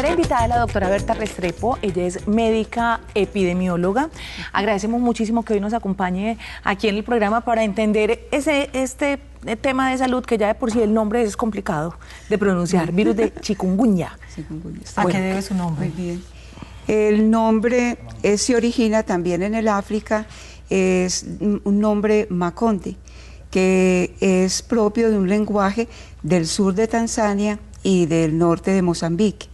primera invitada es la doctora Berta Restrepo. Ella es médica epidemióloga. Agradecemos muchísimo que hoy nos acompañe aquí en el programa para entender este tema de salud, que ya de por sí el nombre es complicado de pronunciar, virus de chikungunya. ¿A qué debe su nombre? Muy bien. El nombre se origina también en el África, es un nombre makonde, que es propio de un lenguaje del sur de Tanzania y del norte de Mozambique,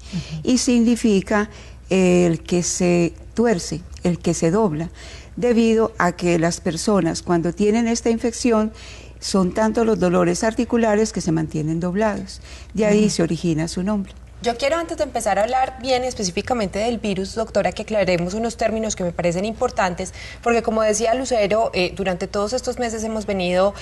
y significa el que se tuerce, el que se dobla, debido a que las personas cuando tienen esta infección son tanto los dolores articulares que se mantienen doblados. De ahí se origina su nombre. Yo quiero, antes de empezar a hablar bien específicamente del virus, doctora, que aclaremos unos términos que me parecen importantes, porque como decía Lucero, durante todos estos meses hemos venido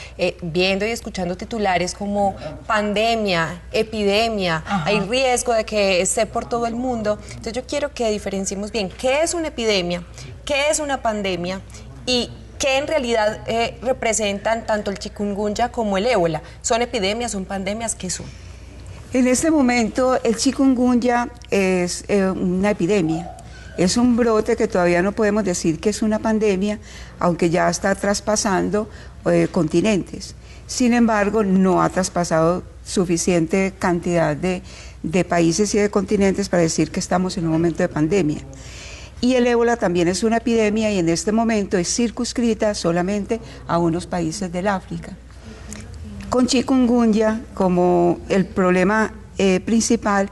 viendo y escuchando titulares como pandemia, epidemia, hay riesgo de que esté por todo el mundo. Entonces yo quiero que diferenciemos bien qué es una epidemia, qué es una pandemia y qué en realidad representan tanto el chikungunya como el ébola. ¿Son epidemias, son pandemias? ¿Qué son? En este momento el chikungunya es una epidemia, es un brote que todavía no podemos decir que es una pandemia, aunque ya está traspasando continentes. Sin embargo, no ha traspasado suficiente cantidad de países y de continentes para decir que estamos en un momento de pandemia. Y el ébola también es una epidemia y en este momento es circunscrita solamente a unos países del África. Con chikungunya, como el problema principal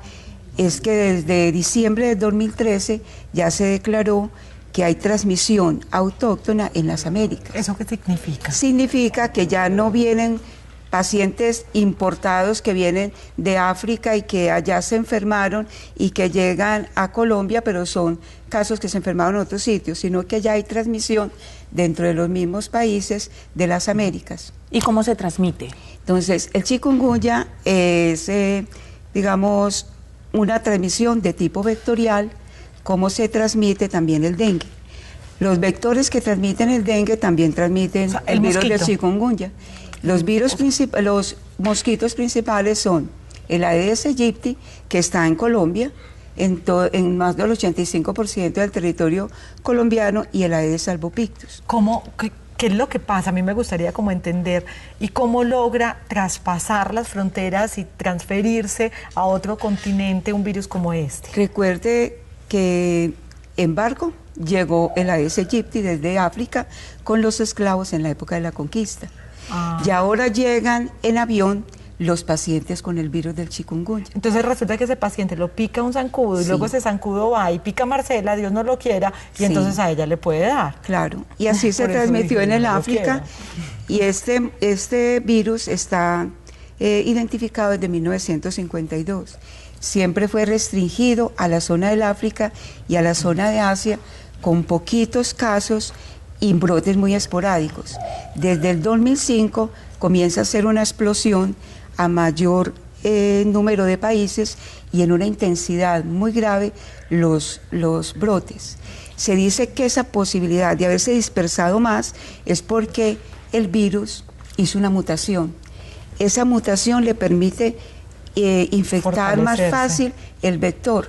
es que desde diciembre de 2013 ya se declaró que hay transmisión autóctona en las Américas. ¿Eso qué significa? Significa que ya no vienen pacientes importados que vienen de África y que allá se enfermaron y que llegan a Colombia, pero son casos que se enfermaron en otros sitios, sino que ya hay transmisión dentro de los mismos países de las Américas. ¿Y cómo se transmite? Entonces, el chikungunya es, digamos, una transmisión de tipo vectorial, como se transmite también el dengue. Los vectores que transmiten el dengue también transmiten el virus de chikungunya. Los mosquitos principales son el Aedes aegypti, que está en Colombia, en más del 85% del territorio colombiano, y el Aedes albopictus. ¿Qué es lo que pasa? A mí me gustaría como entender y cómo logra traspasar las fronteras y transferirse a otro continente un virus como este. Recuerde que en barco llegó el Aedes aegypti desde África con los esclavos en la época de la conquista. Y ahora llegan en avión los pacientes con el virus del chikungunya. Entonces resulta que ese paciente lo pica un zancudo y luego ese zancudo va y pica a Marcela, Dios no lo quiera, y entonces a ella le puede dar. Claro, y así se transmitió en el África, y este virus está identificado desde 1952. Siempre fue restringido a la zona del África y a la zona de Asia, con poquitos casos y brotes muy esporádicos. Desde el 2005 comienza a ser una explosión a mayor número de países y en una intensidad muy grave los brotes. Se dice que esa posibilidad de haberse dispersado más es porque el virus hizo una mutación. Esa mutación le permite infectar más fácil el vector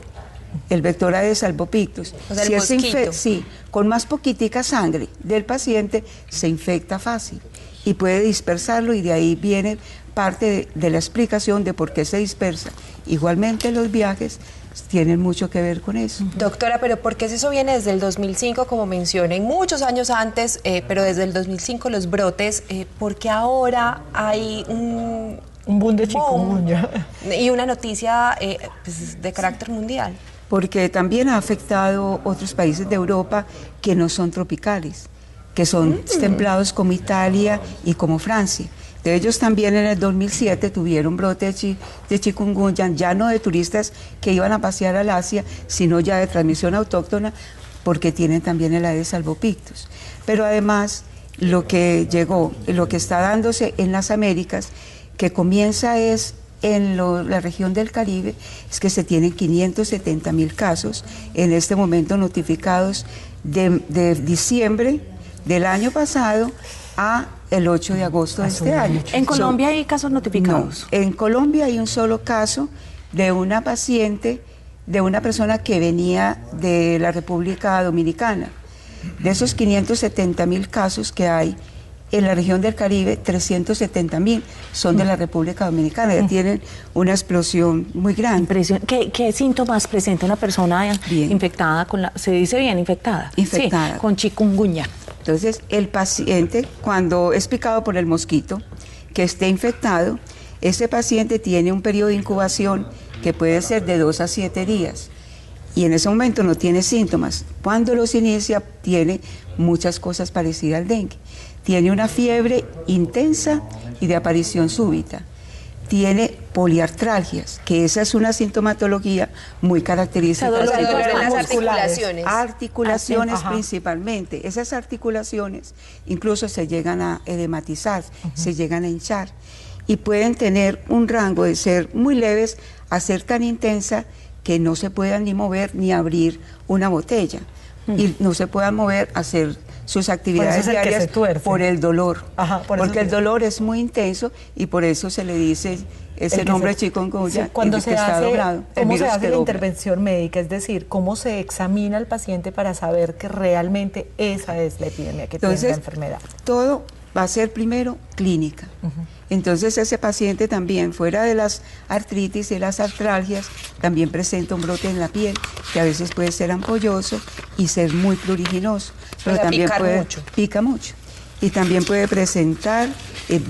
Aedes albopictus. O sea, el mosquito. Sí, con más poquitica sangre del paciente se infecta fácil y puede dispersarlo, y de ahí viene parte de la explicación de por qué se dispersa. Igualmente los viajes tienen mucho que ver con eso. Doctora, pero ¿por qué eso viene desde el 2005, como mencioné, muchos años antes, pero desde el 2005 los brotes? ¿Por qué ahora hay un boom de chikungunya y una noticia pues, de carácter mundial? Porque también ha afectado otros países de Europa que no son tropicales, que son templados, como Italia y como Francia. De ellos también en el 2007 tuvieron brote de chikungunya, ya no de turistas que iban a pasear al Asia, sino ya de transmisión autóctona, porque tienen también el Aedes albopictus. Pero además, lo que está dándose en las Américas, que comienza es en la región del Caribe, es que se tienen 570.000 casos en este momento notificados de diciembre del año pasado a el 8 de agosto de este año. ¿En Colombia hay casos notificados? No, en Colombia hay un solo caso de una paciente de una persona que venía de la República Dominicana. De esos 570.000 casos que hay en la región del Caribe, 370.000 son de la República Dominicana. Ya tienen una explosión muy grande. ¿Qué síntomas presenta una persona infectada con se dice bien, infectada? Infectada. Sí, con chikungunya. Entonces, el paciente, cuando es picado por el mosquito, que esté infectado, ese paciente tiene un periodo de incubación que puede ser de 2 a 7 días. Y en ese momento no tiene síntomas. Cuando los inicia, tiene muchas cosas parecidas al dengue. Tiene una fiebre intensa y de aparición súbita. Tiene poliartralgias, que esa es una sintomatología muy característica. Dolor en las articulaciones. Articulaciones principalmente. Esas articulaciones incluso se llegan a edematizar, se llegan a hinchar. Y pueden tener un rango de ser muy leves a ser tan intensa que no se puedan ni mover ni abrir una botella. Y no se puedan mover a hacer sus actividades diarias por el dolor. Porque el dolor es muy intenso y por eso se le dice ese nombre chikungunya. Sí, cuando se hace, ¿cómo se hace la intervención médica? Es decir, ¿cómo se examina al paciente para saber que realmente esa es la epidemia que tiene la enfermedad? Todo va a ser primero clínica. Entonces ese paciente también, fuera de las artritis y las artralgias, también presenta un brote en la piel, que a veces puede ser ampolloso y ser muy pruriginoso, pero también pica mucho. Y también puede presentar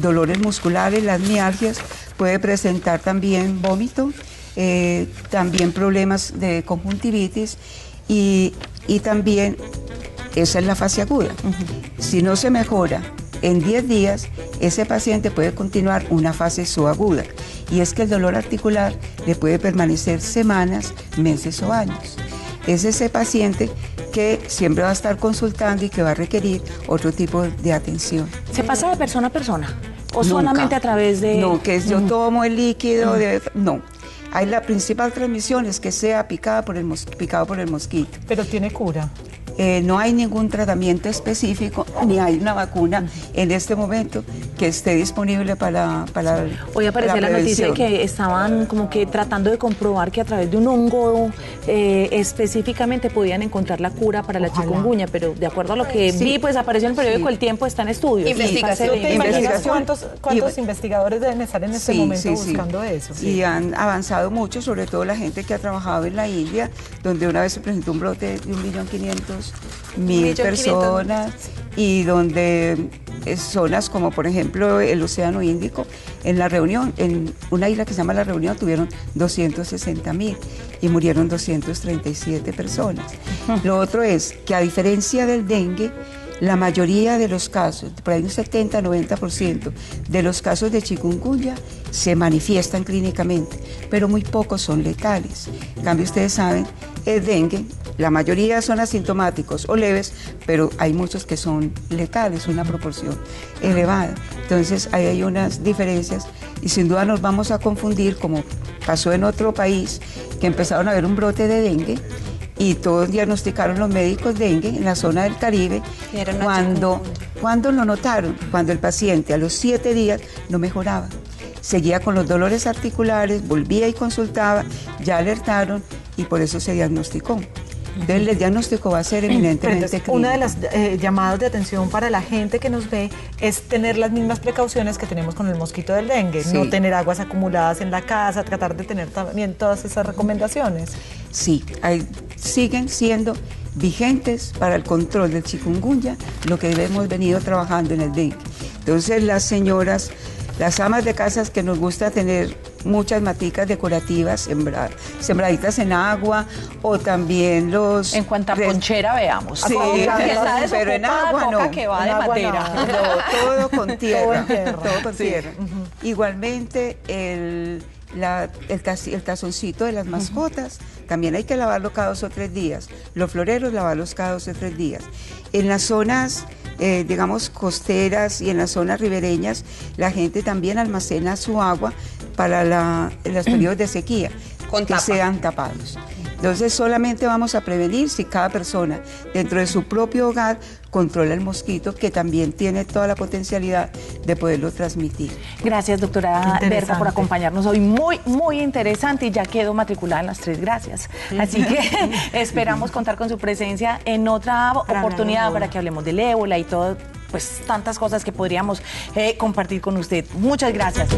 dolores musculares, las mialgias, puede presentar también vómito, también problemas de conjuntivitis y también, esa es la fase aguda. Si no se mejora en 10 días, ese paciente puede continuar una fase subaguda, y es que el dolor articular le puede permanecer semanas, meses o años. Es ese paciente que siempre va a estar consultando y que va a requerir otro tipo de atención. ¿Se pasa de persona a persona? ¿O solamente a través de...? No, que yo tomo el líquido, no. Hay la principal transmisión es que sea picado por el mosquito. ¿Pero tiene cura? No hay ningún tratamiento específico, ni hay una vacuna en este momento que esté disponible para Hoy apareció la noticia de que estaban como que tratando de comprobar que a través de un hongo específicamente podían encontrar la cura para la chikungunya, pero de acuerdo a lo que vi, pues apareció en el periódico El Tiempo, está en estudios. Investigación. ¿Te imaginas cuántos investigadores deben estar en este momento buscando eso? Y han avanzado mucho, sobre todo la gente que ha trabajado en la India, donde una vez se presentó un brote de 1.500.000 personas, y donde zonas como por ejemplo el Océano Índico, en La Reunión, en una isla que se llama La Reunión, tuvieron 260.000 y murieron 237 personas. Lo otro es que, a diferencia del dengue, la mayoría de los casos, por ahí un 70-90% de los casos de chikungunya se manifiestan clínicamente, pero muy pocos son letales. En cambio, ustedes saben, el dengue, la mayoría son asintomáticos o leves, pero hay muchos que son letales, una proporción elevada. Entonces, ahí hay unas diferencias y sin duda nos vamos a confundir, como pasó en otro país, que empezaron a ver un brote de dengue y todos diagnosticaron los médicos dengue en la zona del Caribe. Cuando lo notaron, cuando el paciente a los 7 días no mejoraba, seguía con los dolores articulares, volvía y consultaba, ya alertaron y por eso se diagnosticó. Entonces el diagnóstico va a ser eminentemente clínico. Una de las llamadas de atención para la gente que nos ve es tener las mismas precauciones que tenemos con el mosquito del dengue, no tener aguas acumuladas en la casa, tratar de tener también todas esas recomendaciones. Sí, siguen siendo vigentes para el control del chikungunya, lo que hemos venido trabajando en el dengue. Entonces las señoras, las amas de casas que nos gusta tener muchas maticas decorativas sembraditas en agua, o también los... En cuanto a ponchera, veamos. Sí, pero en agua no. Que va de madera. No, todo con tierra. Todo con tierra. Igualmente, el tazoncito de las mascotas, también hay que lavarlo cada 2 o 3 días. Los floreros, lavarlos cada 2 o 3 días. En las zonas, digamos, costeras y en las zonas ribereñas, la gente también almacena su agua para en los periodos de sequía, que sean tapados. Entonces solamente vamos a prevenir si cada persona dentro de su propio hogar controla el mosquito, que también tiene toda la potencialidad de poderlo transmitir. Gracias, doctora Berta, por acompañarnos hoy. Muy, muy interesante, y ya quedó matriculada en las 3 gracias. Así que esperamos contar con su presencia en otra oportunidad para que hablemos del ébola y todo, pues tantas cosas que podríamos compartir con usted. Muchas gracias.